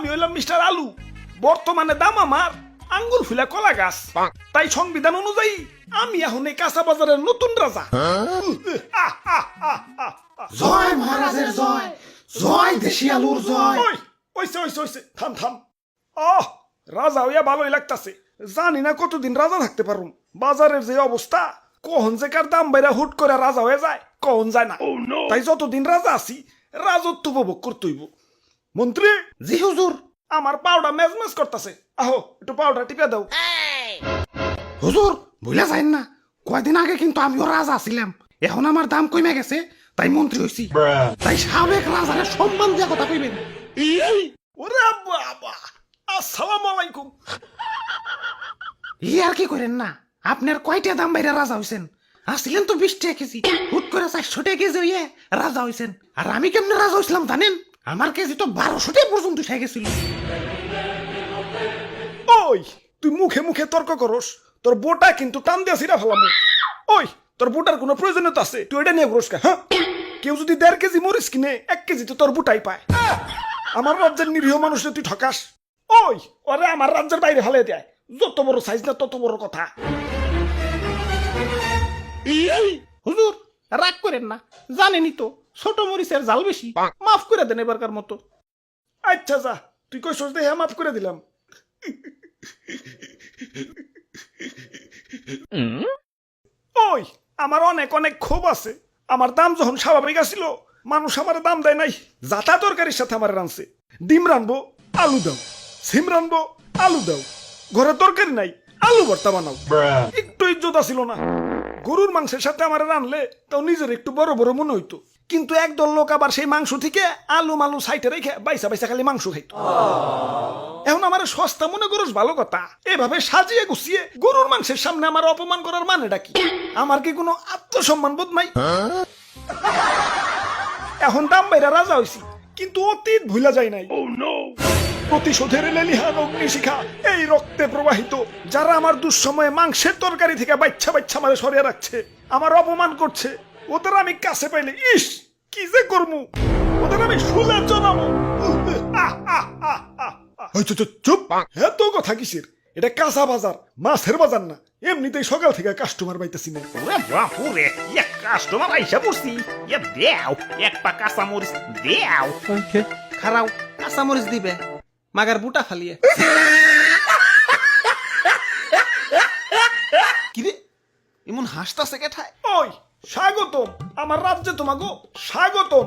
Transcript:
আমি হইলাম মিস্টার আলু, বর্তমানে দাম আমার আঙ্গুর ফুলা কলা গাছ। তাই সংবিধান অনুযায়ী আমি এখন এই কাঁচা বাজারের নতুন রাজা। জয় মহারাজের জয়, জয় দেশি আলুর জয়। ওই ওইসে ওইসে ওইসে থাম থাম। আহ, রাজা হইয়া ভালোই লাগতাছে। জানি না কতদিন রাজা থাকতে পারুম। বাজারের যে অবস্থা, কখন যে কার দাম বাইরা হুট করে রাজা হয়ে যায় কখন যায় না। তাই যতদিন রাজা আছি রাজত্ব উপভোগ করতে হইব। মন্ত্রী, জি হুজুর। আমার পাউডার মেজমেজ করতেছে, আহো একটু পাউডার টিপে দাও। হুজুর ভুলে যাইন না, কয়দিন আগে কিন্তু আমিও রাজা ছিলাম, এখন আমার দাম কমে গেছে তাই মন্ত্রী হইছি। তাই সাবেক রাজারে সম্মান দিয়া কথা কইবেন। ওরে বাবা, আসসালামু আলাইকুম। ই আর কি করেন না, আপনার কয়টা দাম বাইরে রাজা হইছেন? আসছিলেন তো 20 টাকা কেজি, হুট করে 400 টাকা কেজি হইয়ে রাজা হইছেন। আর আমি কেমনে রাজা হইছিলাম জানেন? আমার কেজি তো 1200 টাকা পর্যন্ত উঠে গেছিল। ওই তুই মুখে মুখে তর্ক করস, তোর বোটা কিন্তু টান দিয়া ছিড়া ফেলামু। ওই তোর বোটার কোনো প্রয়োজনীয়তা আছে? তুই এটা নিয়ে ঘুরস কা? হ্যাঁ, কেউ যদি 1.5 কেজি মরিচ কিনে 1 কেজি তো তোর বুটাই পায়। আমার রাজ্যের নিরীহ মানুষে তুই ঠকাস। ওই ওরে আমার রাজ্যের বাইরে ফেলে দেয়। যত বড় সাইজ না তত বড় কথা। হুজুর রাগ করেন না, জানেনই তো ছোট মরিচের জাল বেশি, মাফ করে দেন এবারকার মতো। আচ্ছা যা, তুই কই সোজ দেহে মাফ করে দিলাম। ওই আমার অনেক অনেক ক্ষোভ আছে। আমার দাম যখন স্বাভাবিক আসিল, মানুষ আমার দাম দেয় নাই। যাতা তরকারির সাথে আমার রানছে। ডিম রানবো, আলু দাও। সিম রানবো, আলু দাও। ঘরে তরকারি নাই, আলু ভর্তা বানাও। একটু ইজ্জত আসিল না। গরুর মাংসের সাথে আমার রানলে তাও নিজের একটু বড় বড় মনে হইতো। কিন্তু একদল লোক আবার সেই মাংস থেকে আলু মালু সাইটে রেখে বাইসা বাইসা খালি মাংস খাইতো। এখন আমার সস্তা মনে করস ভালো কথা, এভাবে সাজিয়ে গুছিয়ে গরুর মাংসের সামনে আমার অপমান করার মানেটা কি? আমার কি কোনো আত্মসম্মান বোধ নাই? এখন দাম বাইরা রাজা হইছি, কিন্তু অতীত ভুলা যায় নাই। প্রতিশোধের লেলিহান অগ্নিশিখা এই রক্তে প্রবাহিত। যারা আমার দুঃসময়ে মাংসের তরকারি থেকে বাচ্চা বাচ্চা মারে সরিয়ে রাখছে, আমার অপমান করছে, ওদের আমি কাছে পাইলে ইস কি যে করমু, ওদের আমি শুলে জানাবো। চুপ, এত কথা কিসের? এটা কাঁচা বাজার, মাছের বাজার না। এমনিতেই সকাল থেকে কাস্টমার পাইতেছি না। ওরে বাপুরে, এক কাস্টমার আইসা পড়ছি। এ দেও এক পা কাঁচা মরিচ দেও। খারাও কাঁচা মরিচ দিবে, মাগার বুটা ফালিয়ে। কিরে এমন হাসতাছে কেঠায়? ওই স্বাগতম, আমার রাজ্যে তোমাকে স্বাগতম।